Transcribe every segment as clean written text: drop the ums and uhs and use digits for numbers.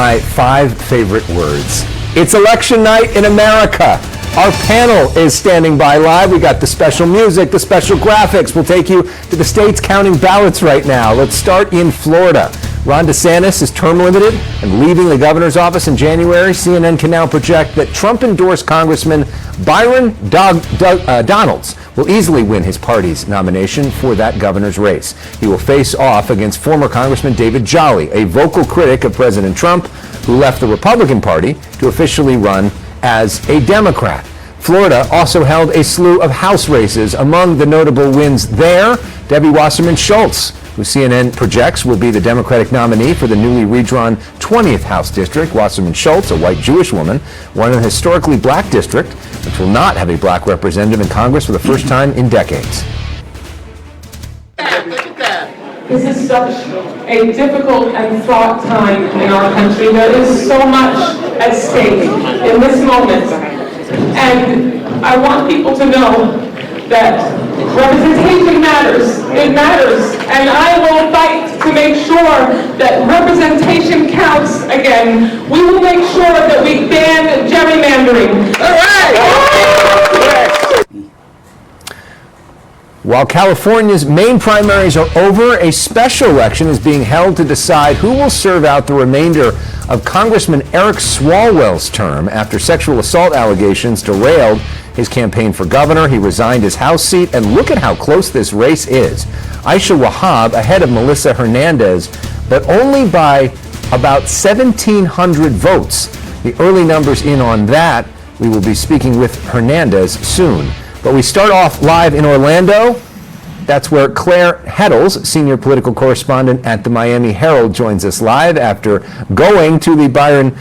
My 5 favorite words. It's election night in America. Our panel is standing by live. We got the special music, the special graphics. We'll take you to the states counting ballots right now. Let's start in Florida. Ron DeSantis is term limited and leaving the governor's office in January. CNN can now project that Trump-endorsed Congressman Byron Donalds will easily win his party's nomination for that governor's race. He will face off against former Congressman David Jolly, a vocal critic of President Trump, who left the Republican Party to officially run as a Democrat. Florida also held a slew of House races. Among the notable wins there, Debbie Wasserman Schultz, who CNN projects will be the Democratic nominee for the newly redrawn 20th House District. Wasserman Schultz, a white Jewish woman, won a historically black district, which will not have a black representative in Congress for the first time in decades. This is such a difficult and fraught time in our country. There is so much at stake in this moment. And I want people to know that representation matters. It matters. And I will fight to make sure that representation counts again. We will make sure that we ban gerrymandering. All right! While California's main primaries are over, a special election is being held to decide who will serve out the remainder of Congressman Eric Swalwell's term after sexual assault allegations derailed his campaign for governor. He resigned his House seat, and look at how close this race is. Aisha Wahab ahead of Melissa Hernandez, but only by about 1,700 votes. The early numbers in on that. We will be speaking with Hernandez soon. But we start off live in Orlando. That's where Claire Heddles, senior political correspondent at the Miami Herald, joins us live after going to the Byron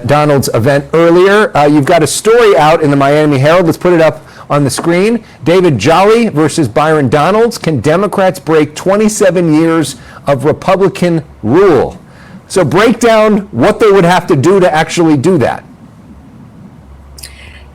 Donalds event earlier. You've got a story out in the Miami Herald. Let's put it up on the screen. David Jolly versus Byron Donalds. Can Democrats break 27 years of Republican rule? So break down what they would have to do to actually do that.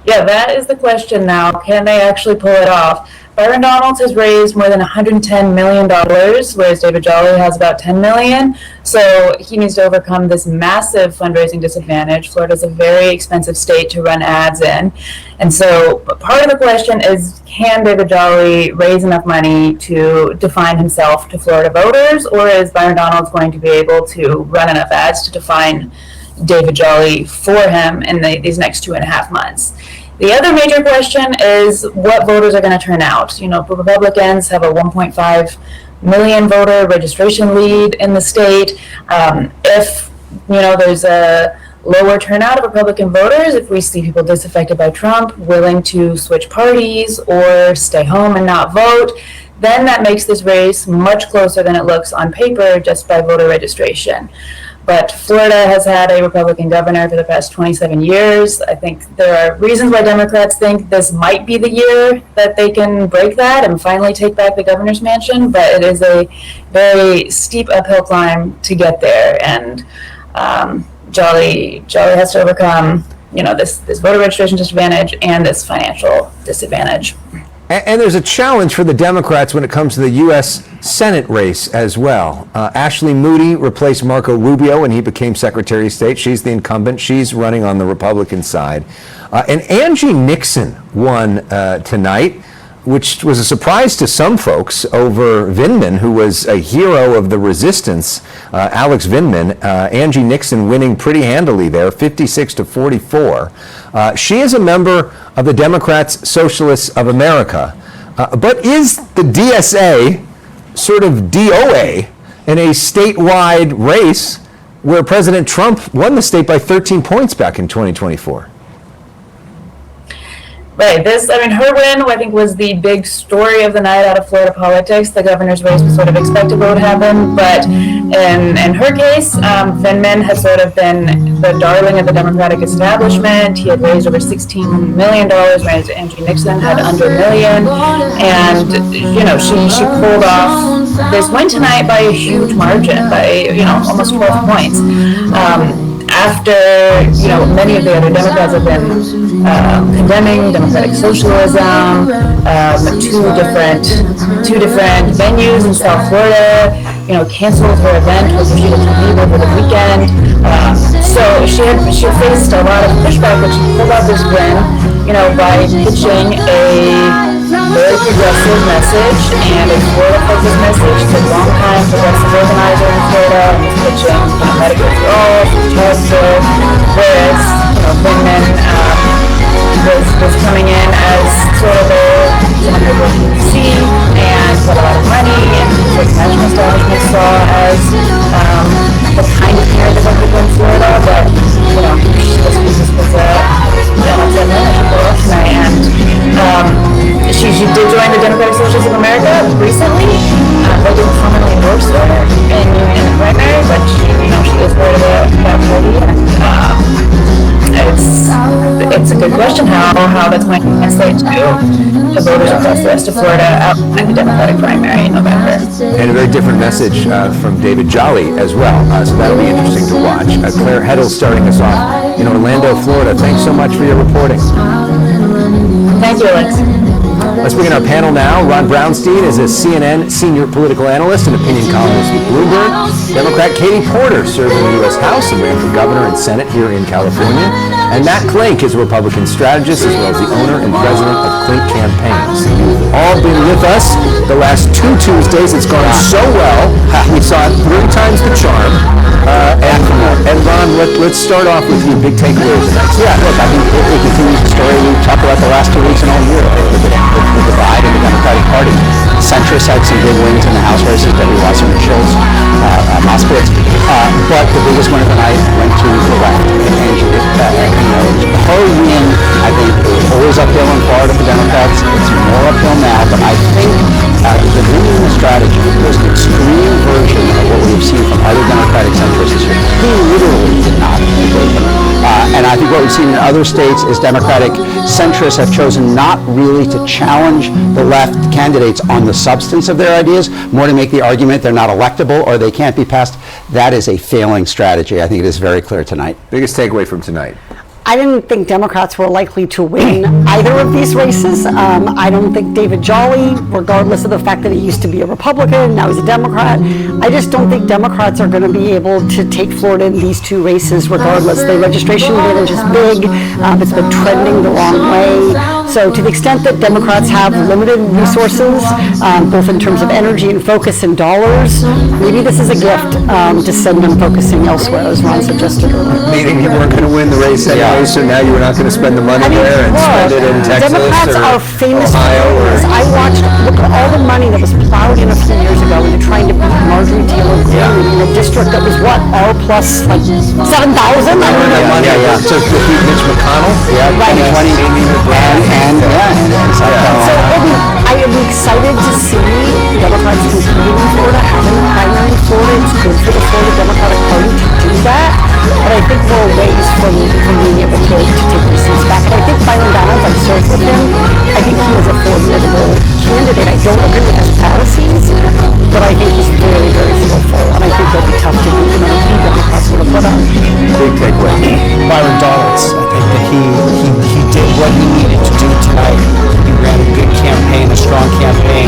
Yeah, that is the question now. Can they actually pull it off? Byron Donalds has raised more than $110 million, whereas David Jolly has about $10 million. So he needs to overcome this massive fundraising disadvantage. Florida is a very expensive state to run ads in. And so part of the question is, can David Jolly raise enough money to define himself to Florida voters, or is Byron Donalds going to be able to run enough ads to define David Jolly for him in these next 2.5 months? The other major question is what voters are going to turn out. You know, Republicans have a 1.5 million voter registration lead in the state. If, you know, there's a lower turnout of Republican voters, if we see people disaffected by Trump, willing to switch parties or stay home and not vote, then that makes this race much closer than it looks on paper just by voter registration. But Florida has had a Republican governor for the past 27 years. I think there are reasons why Democrats think this might be the year that they can break that and finally take back the governor's mansion. But it is a very steep uphill climb to get there. And Jolly has to overcome, you know, this voter registration disadvantage and this financial disadvantage. And there's a challenge for the Democrats when it comes to the U.S. Senate race as well. Ashley Moody replaced Marco Rubio when he became Secretary of State. She's the incumbent. She's running on the Republican side. And Angie Nixon won tonight, which was a surprise to some folks over Vindman, who was a hero of the resistance, Alex Vindman. Angie Nixon winning pretty handily there, 56-44. She is a member of the Democrats Socialists of America, but is the DSA sort of DOA in a statewide race where President Trump won the state by 13 points back in 2024? Right. Her win, I think, was the big story of the night out of Florida politics. The governor's race was sort of expected what would happen, but in her case, Vindman has sort of been the darling of the Democratic establishment. He had raised over $16 million, whereas Angie Nixon had under $1 million. And, you know, she pulled off this win tonight by a huge margin, by, you know, almost 12 points. After, you know, many of the other Democrats have been condemning democratic socialism, two different venues in South Florida, you know, canceled her event with Rashida Tlaib over the weekend. she faced a lot of pushback, but she pulled out this win, by pitching a very progressive message and a Florida-focused message. She's a long-time progressive organizer in Florida and was pitching, medical for all, childcare, whereas, Vindman was coming in as sort of someone who worked in D.C. and had a lot of money, and what the national establishment saw as the kind of narrative of people in Florida, but, this was and she did join the Democratic Socialists of America recently. They didn't commonly endorse her in the primary, but she is worried about party, and it's a good question how that's going to translate to the voters across the rest of Florida out in the Democratic primary in November. And a very different message from David Jolly as well, so that'll be interesting to watch. Claire Heddle starting us off in Orlando, Florida. Thanks so much for your reporting. Thank you, Alex. Let's bring in our panel now. Ron Brownstein is a CNN senior political analyst and opinion columnist with Bloomberg. Democrat Katie Porter served in the U.S. House and ran for governor and Senate here in California. And Matt Klink is a Republican strategist as well as the owner and president of Klink Campaigns. You've all been with us the last 2 Tuesdays. It's gone so well. We saw it 3 times the charm. And Ron, let's start off with your big takeaways tonight. Yeah, look, I think it continues the story we talked about the last 2 weeks and all year, the divide in the Democratic Party. Centrists had some big wins in the House races, Debbie Wasserman Schultz, Moskowitz, but the biggest winner tonight went to the left. And her win, I think, it was always uphill in Florida for Democrats. It's more uphill now, but I think the winning strategy was an extreme version of what we've seen from other Democratic centrists this year. He literally did not debate them. And I think what we've seen in other states is Democratic centrists have chosen not really to challenge the left candidates on the substance of their ideas, more to make the argument they're not electable or they can't be passed. That is a failing strategy. I think it is very clear tonight. Biggest takeaway from tonight. I didn't think Democrats were likely to win either of these races. I don't think David Jolly, regardless of the fact that he used to be a Republican, now he's a Democrat, I just don't think Democrats are going to be able to take Florida in these 2 races regardless. The registration advantage is big. It's been trending the wrong way. So to the extent that Democrats have limited resources, both in terms of energy and focus and dollars, maybe this is a gift to send them focusing elsewhere, as Ron suggested earlier. Meaning you weren't going to win the race anyway, so now you were not going to spend the money there and spend it in Texas Democrats or are famous Ohio for this. I watched, look at all the money that was plowed in a few years ago into trying to beat Marjorie Taylor Greene in a district that was what, R plus like 7,000? I don't know. money to defeat Mitch McConnell. Yeah, Right. 2020, and South So Carolina. I am excited to see Democrats competing in Florida, having a primary in Florida. It's good for the Florida Democratic Party to do that. But I think there are ways from being able to take these seats back. And I think Byron Donalds, I've served with him, I think he is a formidable candidate. I don't agree with his policies, but I think he's very, very skillful. And I think he'll be tough to beat, no matter who Democrats would have put on. Big takeaway. Byron Donalds, I think that he did what he needed to do tonight. He ran a good campaign, a strong campaign.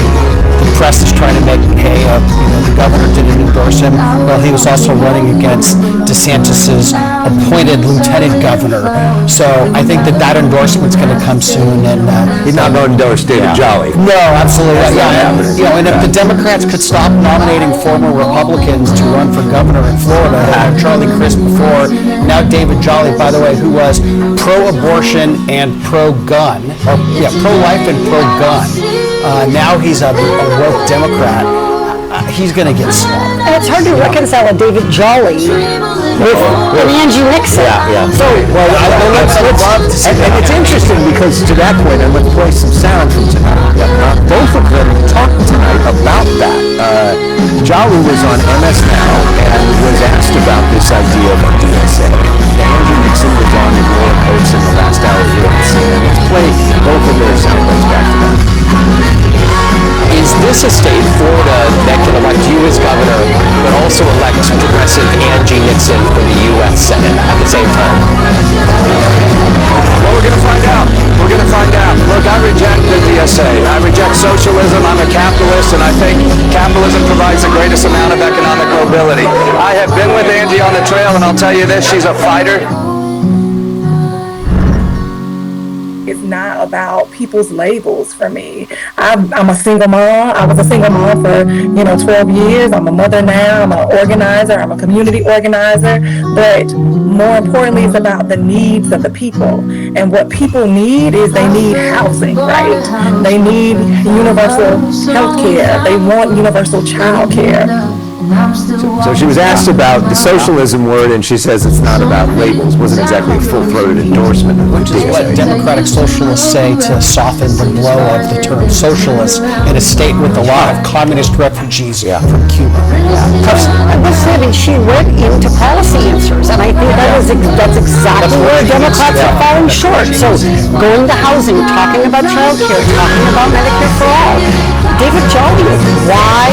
The press is trying to make hay of, the governor didn't endorse him. Well, he was also running against DeSantis's appointed lieutenant governor. So I think that endorsement's going to come soon. And He's not going to endorse David Jolly. no, absolutely. That's not happening. And if the Democrats could stop nominating former Republicans to run for governor in Florida, Charlie Crist before, now David Jolly, by the way, who was pro-abortion and pro-gun, pro-life and pro-gun. Now he's a woke Democrat. He's going to get swamped. And it's hard to reconcile a David Jolly with an Angie Nixon. So, and it's interesting because to that point, I'm going to play some sound from tonight. Both of them talked tonight about that. Jolly was on MS Now and was asked about this idea of a DSA. Andrew Nixon was on in Laura Coates in the last hour here on CNN. Let's play both of their sound bites back to back. Is this a state, Florida, that can elect you as governor, but also elect progressive Angie Nixon for the U.S. Senate at the same time? Well, we're going to find out. We're going to find out. Look, I reject the DSA. I reject socialism. I'm a capitalist, and I think capitalism provides the greatest amount of economic mobility. I have been with Angie on the trail, and I'll tell you this, she's a fighter. It's not about people's labels for me. I'm a single mom. I was a single mom for 12 years. I'm a mother now. I'm an organizer. I'm a community organizer. But more importantly, it's about the needs of the people. And what people need is they need housing, right? They need universal health care. They want universal child care. So she was asked about the socialism word, and she says it's not about labels. Wasn't exactly a full-throated endorsement of Which is what democratic socialists say to soften the blow of the term socialist in a state with a lot of communist refugees from Cuba. I must say that she went into policy answers, and I think that's exactly where Democrats are falling short. So going to housing, talking about child care, talking about Medicare for all. David Jolly, why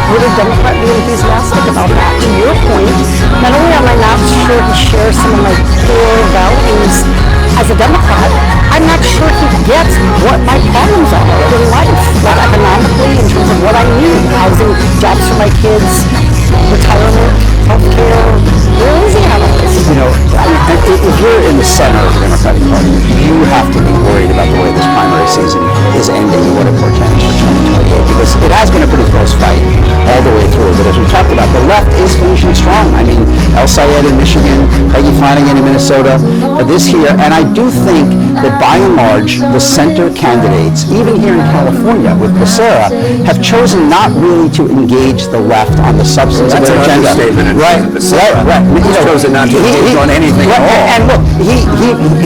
would a Democrat be enthusiastic about that? To your point, not only am I not sure he shares some of my core values as a Democrat, I'm not sure he gets what my problems are in life, like economically, in terms of what I need, housing, jobs for my kids, retirement, healthcare. Where is he at all this? If you're in the center of the Democratic Party, you have to be worried about the way this primary season is ending and what it portends for 2028, because it has been a pretty close fight all the way through. But as we talked about, the left is finishing strong. I mean, El Sayed in Michigan, Peggy Flanagan in Minnesota, this here, and I do think that by and large, the center candidates, even here in California with Becerra, have chosen not really to engage the left on the substance of their agenda. Right. He's chosen not to engage on anything at all. And look, he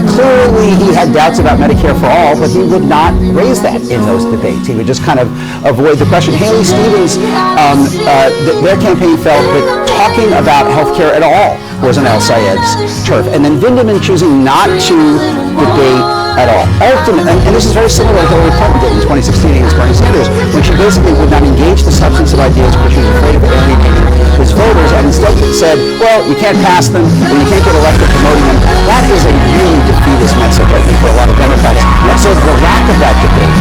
clearly had doubts about Medicare for all, but he would not raise that in those debates. He would just kind of avoid the question. Haley Stevens, their campaign felt that talking about health care at all was an El Sayed's turf. And then Vindeman choosing not to debate at all. Ultimately, and this is very similar to Hillary Clinton did in 2016 against Bernie Sanders, when she basically would not engage the substance of ideas because she was afraid of alienating his voters, and instead said, well, you can't pass them, and you can't get elected promoting them. That is a really defeatist message, I think, for a lot of Democrats. And so the lack of that debate,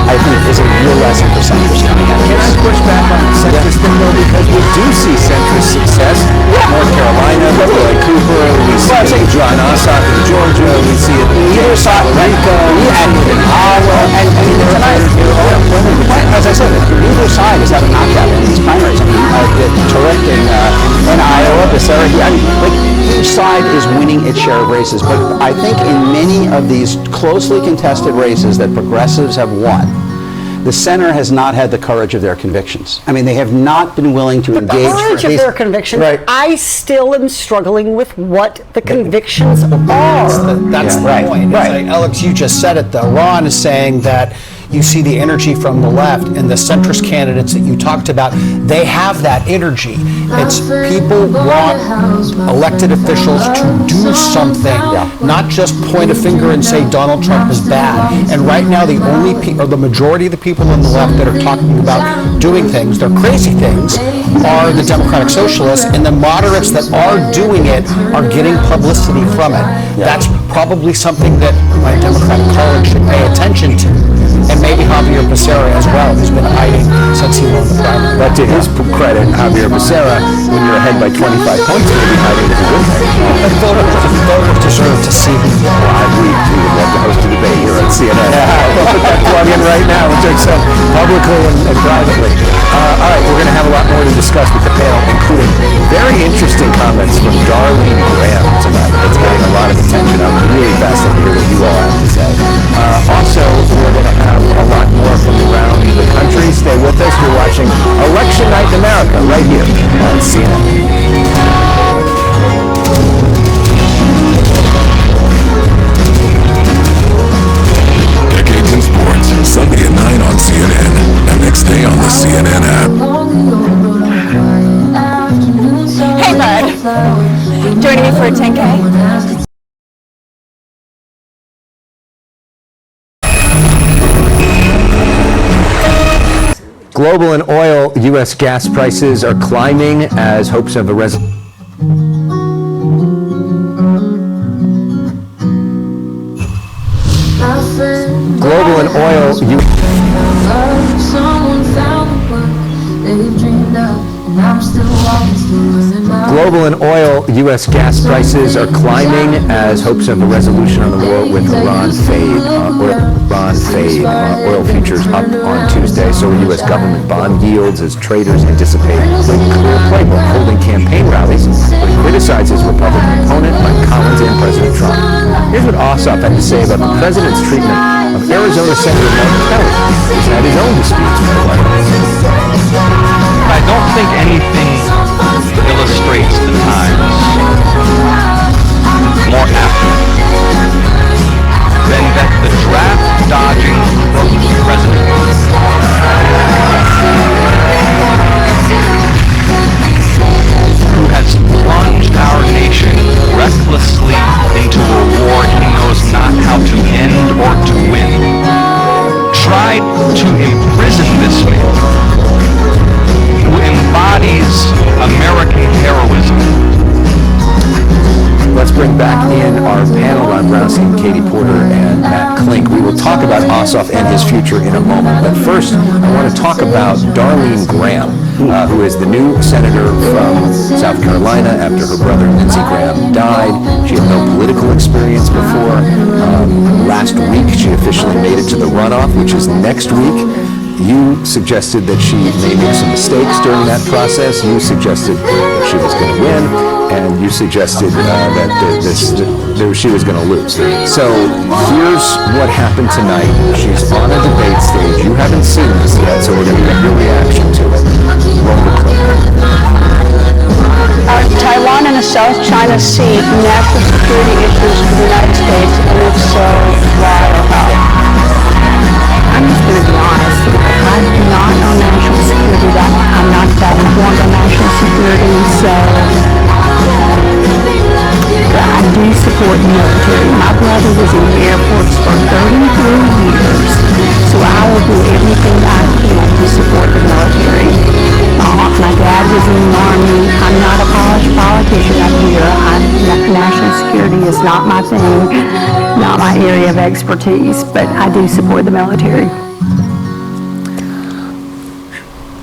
I think, is a real lesson for centrists coming out of this. Can I push back on the centrist thing, though, because we do see centrist success. North Carolina, Roy Cooper, we see John Ossoff in Georgia, we see it in Either side, Rico, and in Iowa, and tonight, as I said, neither side has had a knockout in these primaries. I mean, Turek in Iowa, Becerra, each side is winning its share of races. But I think in many of these closely contested races that progressives have won, the center has not had the courage of their convictions. I mean, they have not been willing to engage. The courage of their convictions. Right. I still am struggling with what the convictions are. That's the point. Right. Alex, you just said it, though. Ron is saying that you see the energy from the left, and the centrist candidates that you talked about, they have that energy. It's people want elected officials to do something, not just point a finger and say Donald Trump is bad. And right now, the majority of the people on the left that are talking about doing things, they're crazy things, are the Democratic Socialists, and the moderates that are doing it are getting publicity from it. That's probably something that my Democratic colleagues should pay attention to. And maybe Javier Becerra as well, who's been hiding since he won the primary. But to his credit, Javier Becerra, when you're ahead by 25 points, maybe hiding is a good thing. And voters deserve to see him. We would love to host a debate here on CNN. We'll put that plug in right now, which I've said publicly and privately. All right, we're going to have a lot more to discuss with the panel, including very interesting comments from Darlene Graham tonight. It's getting a lot of attention. I'm really fascinated to hear what you all have to say. Also, we're going to have a lot more from around the country. Stay with us. You're watching Election Night in America right here on CNN. Decades in Sports, Sunday at 9 on CNN, and next day on the CNN app. Hey, bud. Joining me for a 10K? Global and oil, U.S. gas prices are climbing as hopes of a Global and oil, global and oil, U.S. gas prices are climbing as hopes of a resolution on the war with Iran fade. Oil futures up on Tuesday. So are U.S. government bond yields as traders anticipate a clear playbook holding campaign rallies where he criticizes Republican opponent Mike Collins and President Trump. Here's what Ossoff had to say about the president's treatment of Arizona Senator Mark Kelly, who's had his own disputes with the White House. I don't think anything illustrates the times more aptly than that the draft-dodging president who has plunged our nation recklessly into a war he knows not how to end or to win, tried to imprison this man who embodies American heroism. Let's bring back in our panel, Ron Brownstein, Katie Porter, and Matt Klink. We will talk about Ossoff and his future in a moment. But first, I want to talk about Darlene Graham, who is the new senator from South Carolina after her brother Lindsey Graham died. She had no political experience before. Last week, she officially made it to the runoff, which is next week. You suggested that she may make some mistakes during that process. You suggested that she was going to win, and you suggested that she was going to lose. So here's what happened tonight. She's on a debate stage. You haven't seen this yet, so we're going to get your reaction to it. Roll the clip. Are Taiwan and the South China Sea national security issues for the United States, and if so, why or how? I'm just going to be honest. I do not know national security. I'm not that informed on national security, so but I do support the military. My brother was in the Air Force for 33 years, so I will do everything I can to support the military. My dad was in the Army. I'm not a polished politician up here. National security is not my thing, not my area of expertise, but I do support the military.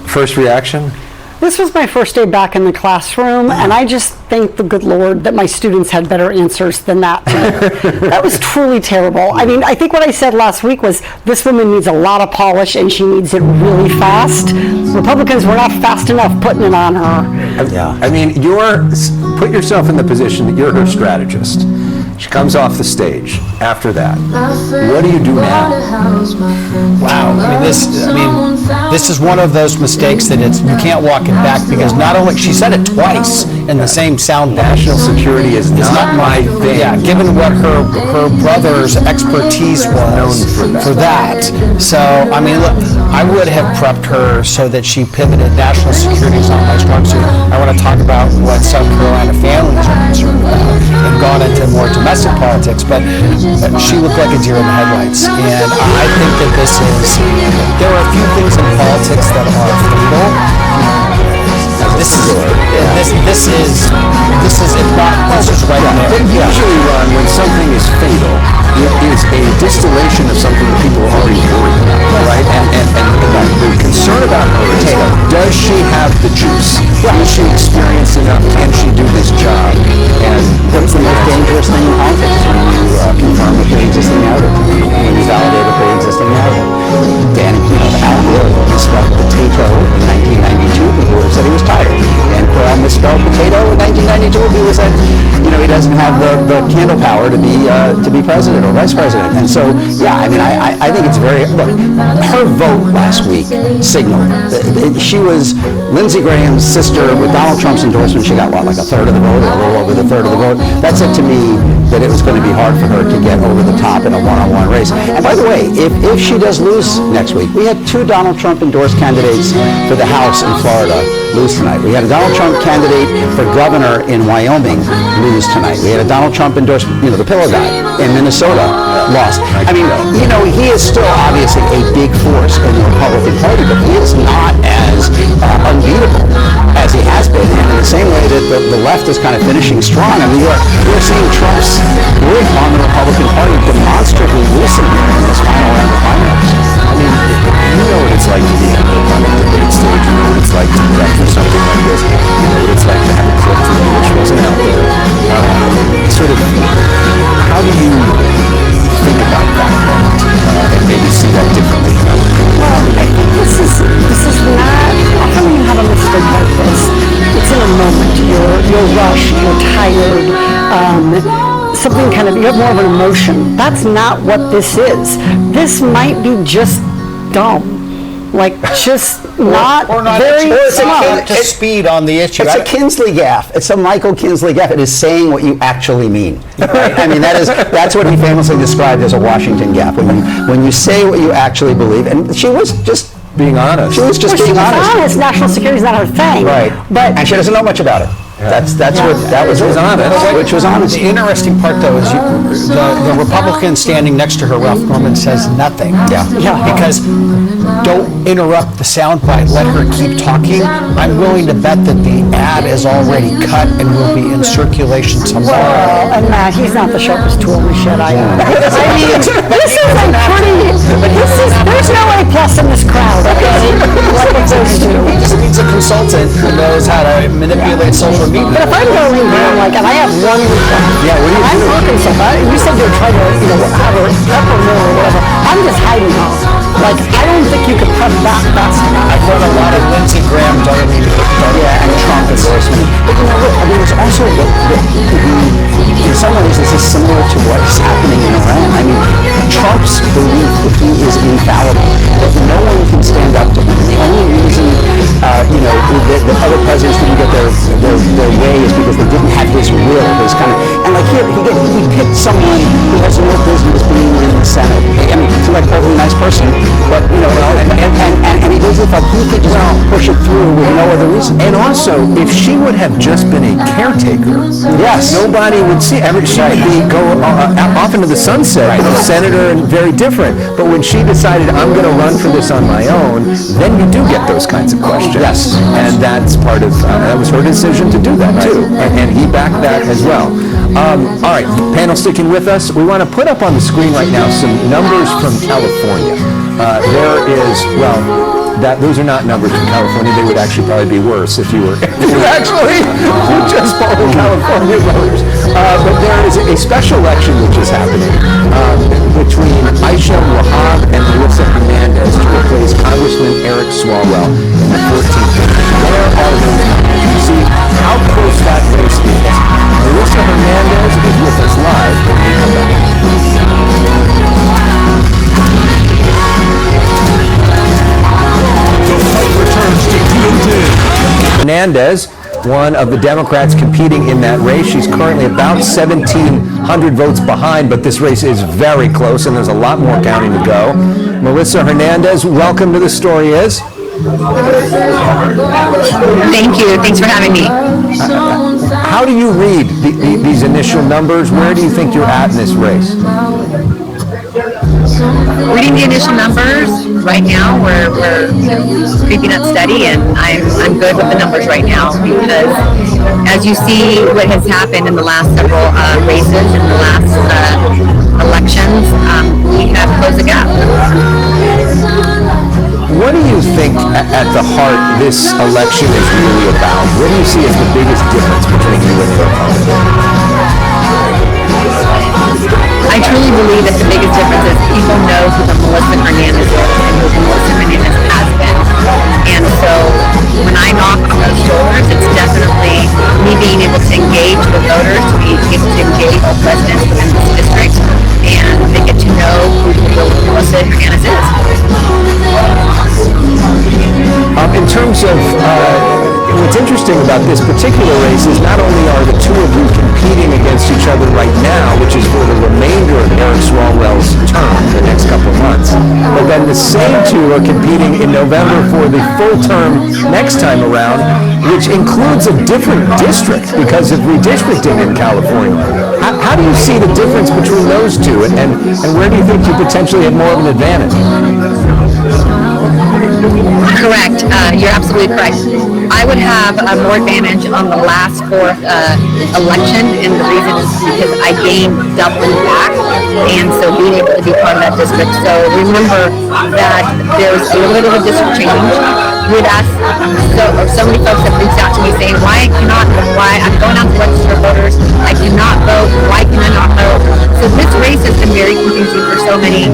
First reaction? This was my first day back in the classroom, and I just thank the good Lord that my students had better answers than that. That was truly terrible. I mean, I think what I said last week was this woman needs a lot of polish, and she needs it really fast. Republicans were not fast enough putting it on her. Yeah. I mean, put yourself in the position that you're her strategist. She comes off the stage. After that, what do you do now? Wow. This is one of those mistakes that you can't walk it back, because not only she said it twice in the same sound. National security is not my thing. Yeah, given what her brother's expertise was for that. So I mean, look, I would have prepped her so that she pivoted. National security is not my strong suit. I want to talk about what South Carolina families are concerned about and gone into more domestic politics, but she looked like a deer in the headlights. And I think that there are a few things in politics that are fatal. This is right on there. Usually, Ron, when something is fatal, it is a distillation of something that people are already worried about, right? And the concern about her is, does she have the juice? Is she experienced enough? Can she do this job? And what's the most dangerous thing in politics? When you confirm a pre-existing narrative, when you validate a pre-existing narrative. Al Gore misspelled potato in 1992. People said he was tired. And Corral misspelled potato in 1992. People said, he doesn't have the candle power to be president or vice president. And so, yeah, I mean, I think it's look, her vote last week signaled. She was Lindsey Graham's sister with Donald Trump's endorsement. She got, like a third of the vote, or a little over the third of the vote. That said to me that it was going to be hard for her to get over the top in a one-on-one race. And by the way, if she does lose next week, we had two Donald Trump endorsed candidates for the House in Florida lose tonight. We had a Donald Trump candidate for governor in Wyoming lose tonight. We had a Donald Trump endorsed, the pillow guy in Minnesota lost. I mean, he is still obviously a big force in the Republican Party, but he is not as unbeatable as he has been. And in the same way that the left is kind of finishing strong, I mean, you're seeing Trump's grip on the Republican Party demonstrably loosen here in this final round of primaries. I mean, you know what it's like to be on a debate stage. You know what it's like to prep for something like this. You know what it's like to have a clip from you wasn't out there. Sort of, how do you think about that and maybe see that differently? Well, I think this is not, often when you have a mistake like this, it's in a moment. You're rushed, you're tired, something kind of, you have more of an emotion. That's not what this is. This might be just dumb. Like, just not very smart. Up to speed on the issue. It's a Kinsley gaffe. It's a Michael Kinsley gaffe. It is saying what you actually mean. Right? I mean, that's what he famously described as a Washington gaffe. When you say what you actually believe, and she was just being honest. She was just being honest. National security is not her thing. Right. And she doesn't know much about it. That's what that was honest. Which was honest. The interesting part, though, is the Republican standing next to her, Ralph Norman, says nothing. Yeah. Because don't interrupt the soundbite. Let her keep talking. I'm willing to bet that the ad is already cut and will be in circulation tomorrow. Well, and Matt, he's not the sharpest tool in the shed. I mean, this is a pretty. There's no A plus in this crowd. Okay, like it's those two. He just needs a consultant who knows how to manipulate social media. But if I'm going down, like, and I have one request, I'm working somebody, you said you're trying to, have a pepper mill or whatever, I'm just hiding out. Like, I don't think you could prep that fast enough. I've run a lot of Lindsey Graham, Darlene, and Trump endorsement. But look, I mean, it's also, in some ways, this is similar to what is happening in Iran. I mean, Trump's belief that he is infallible, that no one can stand up to him. The only reason, the other presidents didn't get their way is because they didn't have his will, his kind of, and like here, he picked someone who has no business being in the Senate. I mean, he's like a perfectly nice person, but, and he doesn't feel he could just push it through with no other reason. And also, if she would have just been a caretaker, nobody would see. She would go off into the sunset, senator and very different. But when she decided, I'm going to run for this on my own, then you do get those kinds of questions. Yes. And that's part of, that was her decision to do that too. And he backed that as well. All right, panel sticking with us. We want to put up on the screen right now some numbers from California. There is, those are not numbers from California. They would actually probably be worse if you were actually just following California voters. But there is a special election which is happening between Aisha Wahab and Melissa Hernandez to replace Congressman Eric Swalwell in the 14th district. Where are those numbers? You see how close that race is. Melissa Hernandez is with us live when we come back. Hernandez, one of the Democrats competing in that race. She's currently about 1,700 votes behind, but this race is very close, and there's a lot more counting to go. Melissa Hernandez, welcome to The Story Is. Thank you. Thanks for having me. How do you read these initial numbers? Where do you think you're at in this race? Reading the initial numbers right now, we're creeping up steady, and I'm good with the numbers right now because as you see what has happened in the last several races in the last elections, we have closed the gap. What do you think at the heart this election is really about? What do you see as the biggest difference between you and your opponent? I truly believe that the biggest difference is people know who the Melissa Hernandez is and who the Melissa Hernandez has been. And so when I knock on those doors, it's definitely me being able to engage with voters, to be able to engage with residents within this district, and they get to know who Melissa Hernandez is. In terms of what's interesting about this particular race is not only are the two of you competing against each other right now, which is for the remainder of Eric Swalwell's term, the next couple of months, but then the same two are competing in November for the full term next time around, which includes a different district because of redistricting in California. How do you see the difference between those two, and where do you think you potentially have more of an advantage? Correct. You're absolutely correct. I would have more advantage on the last fourth election, and the reason is because I gained Dublin back, and so being able to be part of that district. So remember that there's a little bit of a district change. would ask, so many folks have reached out to me saying, why I'm going out to register voters, I cannot vote, why can I not vote? So this race has been very confusing for so many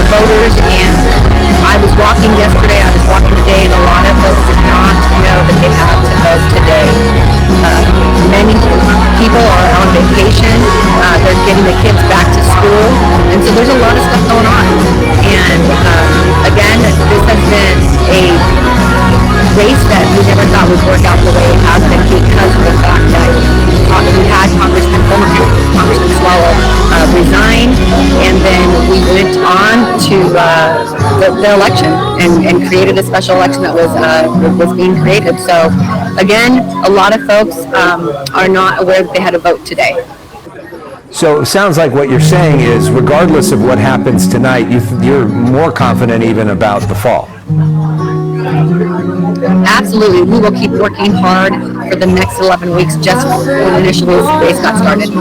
voters, and I was walking yesterday, I was walking today, and a lot of folks did not know that they have to vote today. Many people are on vacation, they're getting the kids back to school, and so there's a lot of stuff going on. And again, this has been a race that we never thought would work out the way it has been because of the fact that we had former Congressman Swalwell resign, and then we went on to the election and created a special election that was being created. So again, a lot of folks are not aware that they had to vote today. So it sounds like what you're saying is, regardless of what happens tonight, you're more confident even about the fall. Absolutely. We will keep working hard for the next 11 weeks, just when initially the race got started.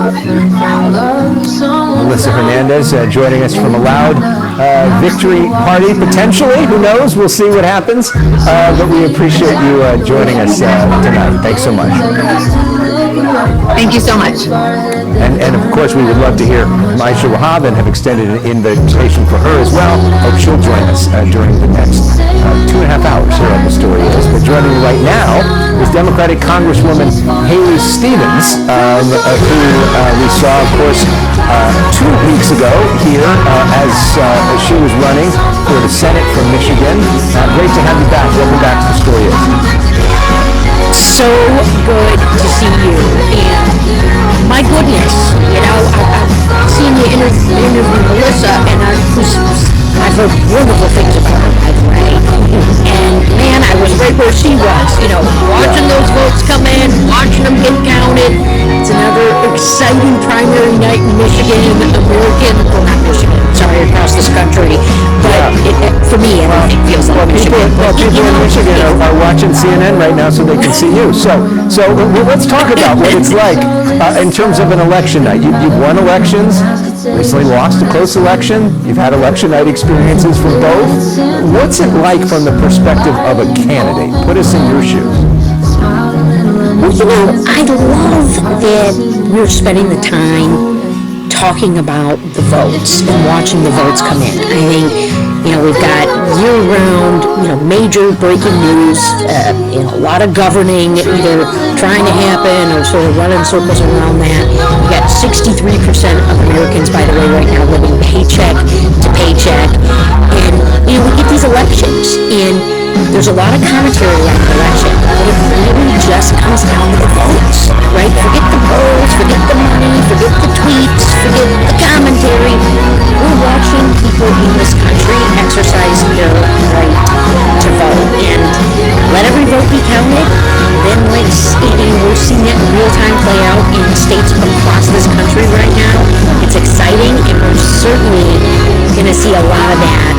Melissa Hernandez joining us from a loud victory party, potentially. Who knows? We'll see what happens. But we appreciate you joining us tonight. Thanks so much. Thank you so much. And of course, we would love to hear from Aisha Wahab and have extended an invitation for her as well. Hope she'll join us during the next 2.5 hours here on The Story Is. But joining me right now is Democratic Congresswoman Haley Stevens, who we saw, of course, 2 weeks ago here as she was running for the Senate from Michigan. Great to have you back. Welcome back to The Story Is. So good to see you, and my goodness, I've seen you interview Melissa, and I've heard wonderful things about her, by the way, and man, I was right where she was, watching those votes come in, watching them get counted. It's another exciting primary night in Michigan, across this country, but for me, it feels like Michigan. People in Michigan are watching CNN right now so they can see you. So let's talk about what it's like in terms of an election night. You've won elections, recently lost a close election. You've had election night experiences for both. What's it like from the perspective of a candidate? Put us in your shoes. Well, I love that we're spending the time talking about the votes and watching the votes come in. I think, we've got year-round, major breaking news, a lot of governing either trying to happen or sort of running circles around that. We've got 63% of Americans, by the way, right now living paycheck to paycheck. And, we get these elections, and there's a lot of commentary around the election, but it really just comes down to the votes, right? Forget the polls, forget the money, forget the tweets, forget the commentary. We're watching people in this country exercise their right to vote, and let every vote be counted. Then we're seeing it in real time play out in states across this country right now. It's exciting, and we're certainly going to see a lot of that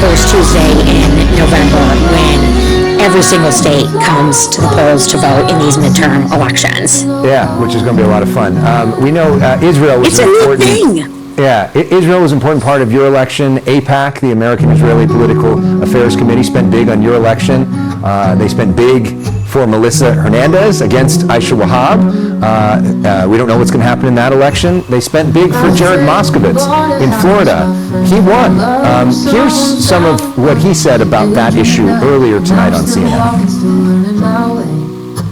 first Tuesday in November, when every single state comes to the polls to vote in these midterm elections. Yeah, which is going to be a lot of fun. We know Israel was an important thing. Yeah, Israel was an important part of your election. AIPAC, the American Israeli Political Affairs Committee, spent big on your election. They spent big for Melissa Hernandez against Aisha Wahab. We don't know what's going to happen in that election. They spent big for Jared Moskowitz in Florida. He won. Here's some of what he said about that issue earlier tonight on CNN.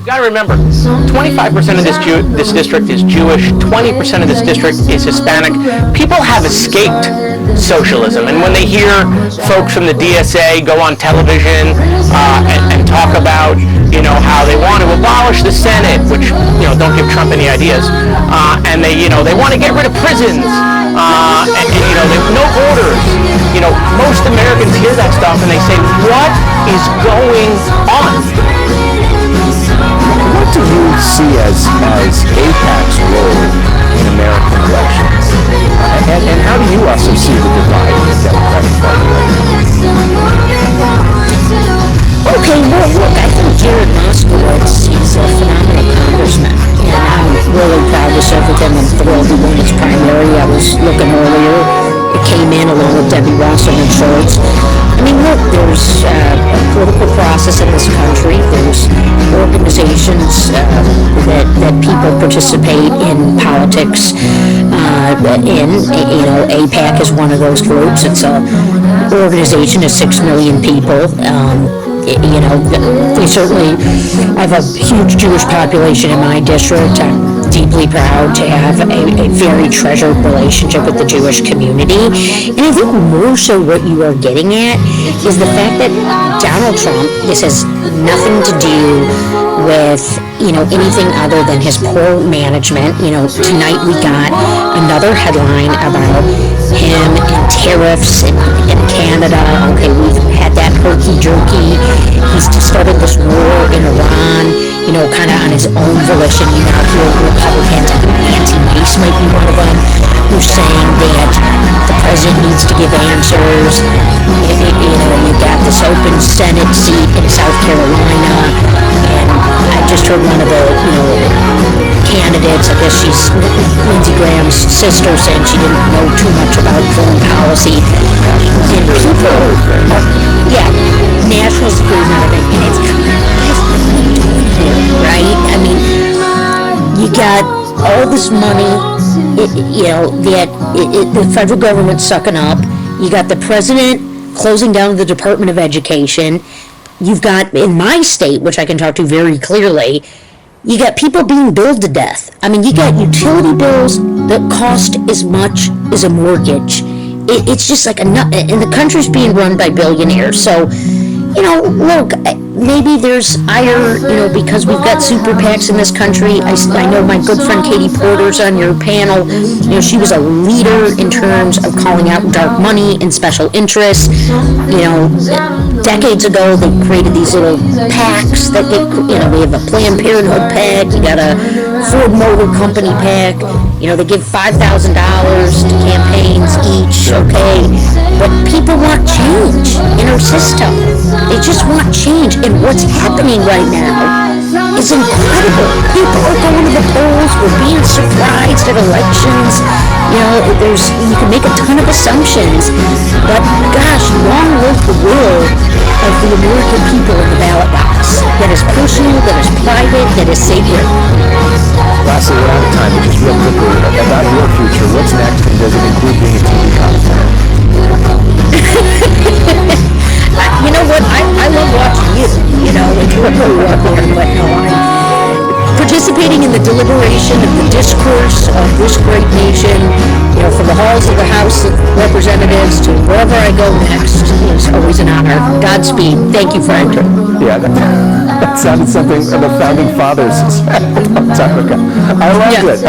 You got to remember, 25% of this district is Jewish, 20% of this district is Hispanic. People have escaped socialism, and when they hear folks from the DSA go on television and talk about, how they want to abolish the Senate, which, don't give Trump any ideas, and they want to get rid of prisons, and no borders. Most Americans hear that stuff and they say, what is going on? What do you see as AIPAC's role in American elections? And how do you also see the divide in the Democratic Party? Okay, well, look, I think Jared Moskowitz is a phenomenal congressman, and I'm really proud to serve with him. I'm thrilled he won his primary. I was looking earlier. It came in along with Debbie Wasserman Schultz. I mean, look, there's a political that people participate in politics. APAC is one of those groups. It's an organization of 6 million people. They certainly have a huge Jewish population in my district. I'm deeply proud to have a very treasured relationship with the Jewish community. And I think more so what you are getting at is the fact that Donald Trump, this has nothing to do with, anything other than his poor management. Tonight we got another headline about him and tariffs in Canada. Okay, we've had that herky-jerky. He's started this war in Iran, kind of on his own volition. You now hear Republicans, I think Nancy Mace might be one of them, who's saying that the president needs to give answers. You've got this open Senate seat in South Carolina, and I just heard one of the, candidates, I guess she's Lindsey Graham's sister, saying she didn't know too much about foreign policy. And people, national security and everything, and it's kind of, right? I mean, you got all this money, the federal government sucking up. You got the president closing down the Department of Education. You've got, in my state, which I can talk to very clearly, you got people being billed to death. I mean, you got utility bills that cost as much as a mortgage. It's just like and the country's being run by billionaires. So, look, maybe there's ire, because we've got super PACs in this country. I know my good friend Katie Porter's on your panel. She was a leader in terms of calling out dark money and special interests. Decades ago, they created these little PACs that get, we have a Planned Parenthood PAC, you got a Ford Motor Company PAC, they give $5,000 to campaigns each, okay? But people want change in our system. They just want change, and what's happening right now is incredible. People are going to the polls, we're being surprised at elections. You can make a ton of assumptions, but gosh, long live the will of the American people in the ballot box. That is personal, that is private, that is sacred. Lastly, we're out of time, but just real quickly, about your future, what's next, and does it include being a TV commentator? You know what? I love watching you. When you're up there and whatnot. Participating in the deliberation of the discourse of this great nation, from the halls of the House of Representatives to wherever I go next, is always an honor. Godspeed. Thank you, Frank. Yeah, that sounded something the founding fathers said a long time ago. I liked it.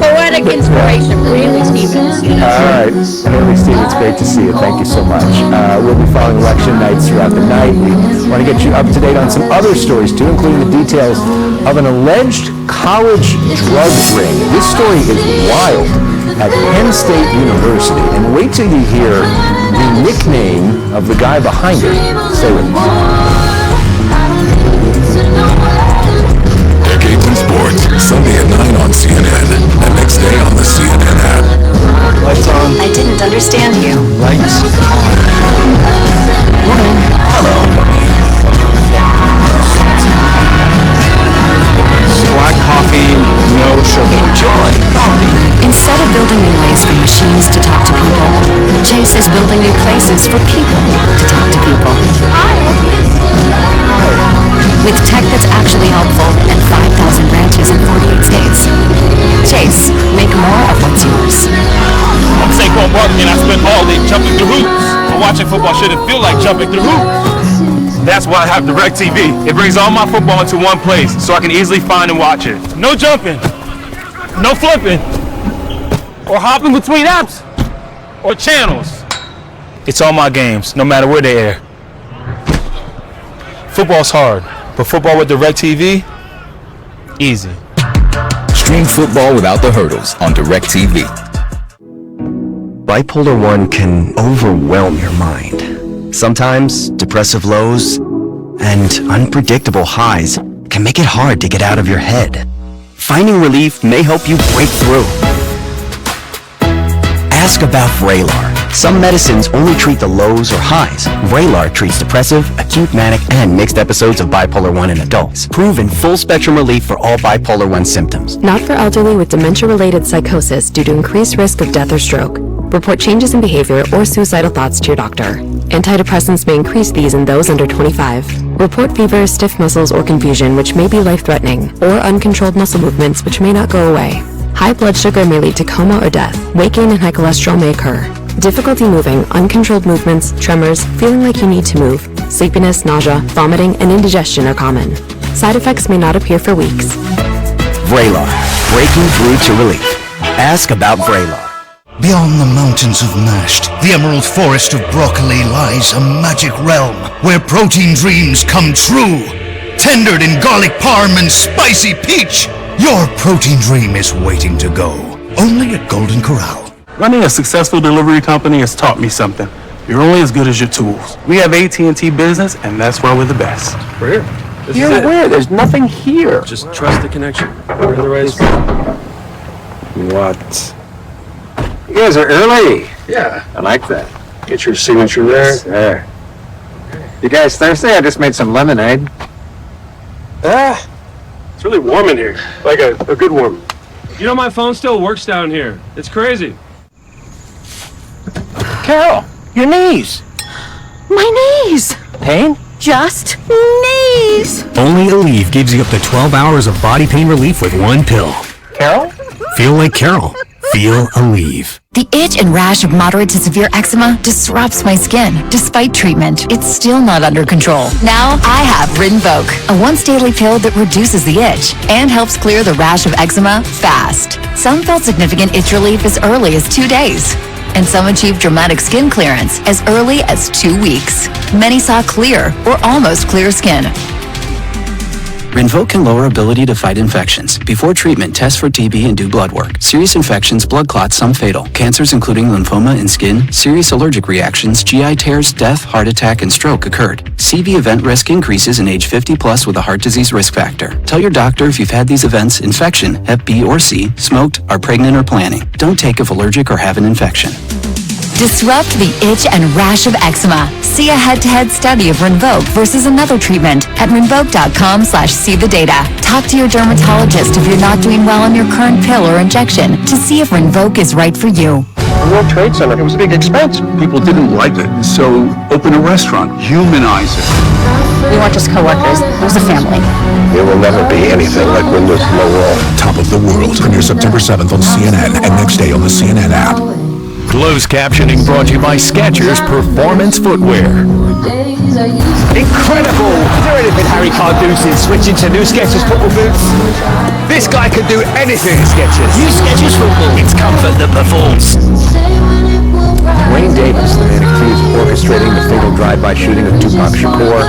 Poetic inspiration for Haley Stevens. All right, Haley Stevens, great to see you. Thank you so much. We'll be following election nights throughout the night. We want to get you up to date on some other stories too, including the details of an alleged college drug ring. This story is wild at Penn State University, and wait till you hear the nickname of the guy behind it. Stay with me. Decades in Sports, Sunday at 9 on CNN, and next day on the CNN app. Lights on. I didn't understand you. Lights on. Hello. Black coffee, no sugar. Enjoy coffee. Instead of building new ways for machines to talk to people, Chase is building new places for people to talk to people. With tech that's actually helpful and 5,000 branches in 48 states. Chase, make more of what's yours. I'm Saquon Barkley, and I spent all day jumping through hoops. But watching football shouldn't feel like jumping through hoops. That's why I have DirecTV. It brings all my football into one place, so I can easily find and watch it. No jumping, no flipping, or hopping between apps, or channels. It's all my games, no matter where they air. Football's hard, but football with DirecTV, easy. Stream football without the hurdles on DirecTV. Bipolar 1 can overwhelm your mind. Sometimes depressive lows and unpredictable highs can make it hard to get out of your head. Finding relief may help you break through. Ask about Vraylar. Some medicines only treat the lows or highs. Vraylar treats depressive, acute manic, and mixed episodes of bipolar 1 in adults. Proven full-spectrum relief for all bipolar 1 symptoms. Not for elderly with dementia-related psychosis due to increased risk of death or stroke. Report changes in behavior or suicidal thoughts to your doctor. Antidepressants may increase these in those under 25. Report fever, stiff muscles, or confusion, which may be life-threatening, or uncontrolled muscle movements, which may not go away. High blood sugar may lead to coma or death. Weight gain and high cholesterol may occur. Difficulty moving, uncontrolled movements, tremors, feeling like you need to move, sleepiness, nausea, vomiting, and indigestion are common. Side effects may not appear for weeks. Vraylar. Breaking through to relief. Ask about Vraylar. Beyond the mountains of Mashed, the emerald forest of broccoli lies a magic realm where protein dreams come true. Tendered in garlic parm and spicy peach, your protein dream is waiting to go. Only at Golden Corral. Running a successful delivery company has taught me something. You're only as good as your tools. We have AT&T Business, and that's why we're the best. We're here. You're where? There's nothing here. Just trust the connection. We're in the right spot. What? You guys are early. Yeah. I like that. Get your signature there. There. You guys thirsty? I just made some lemonade. It's really warm in here. Like a good warm. You know my phone still works down here. It's crazy. Carol, your knees. My knees. Pain? Just knees. Only Aleve gives you up to 12 hours of body pain relief with one pill. Carol? Feel like Carol. Feel Aleve. The itch and rash of moderate to severe eczema disrupts my skin. Despite treatment, it's still not under control. Now I have Rinvoq, a once-daily pill that reduces the itch and helps clear the rash of eczema fast. Some felt significant itch relief as early as 2 days, and some achieved dramatic skin clearance as early as 2 weeks. Many saw clear or almost clear skin. Rinvoq can lower ability to fight infections. Before treatment, test for TB and do blood work. Serious infections, blood clots, some fatal. Cancers including lymphoma and skin, serious allergic reactions, GI tears, death, heart attack, and stroke occurred. CV event risk increases in age 50 plus with a heart disease risk factor. Tell your doctor if you've had these events, infection, Hep B or C, smoked, are pregnant or planning. Don't take if allergic or have an infection. Disrupt the itch and rash of eczema. See a head-to-head study of Rinvoq versus another treatment at rinvoq.com/see-the-data. Talk to your dermatologist if you're not doing well on your current pill or injection to see if Rinvoq is right for you. The World Trade Center, it was a big expense. People didn't like it, so open a restaurant, humanize it. We weren't just coworkers, it was a family. It will never be anything like Windows Low Roll. Top of the World premieres September 7th on CNN and next day on the CNN app. Closed captioning brought to you by Skechers Performance Footwear. Incredible! Is there anything Harry can't do since switching to new Skechers football boots? This guy can do anything at Skechers. New Skechers Football. It's comfort that performs. Wayne Davis, the man accused of orchestrating the fatal drive-by shooting of Tupac Shakur,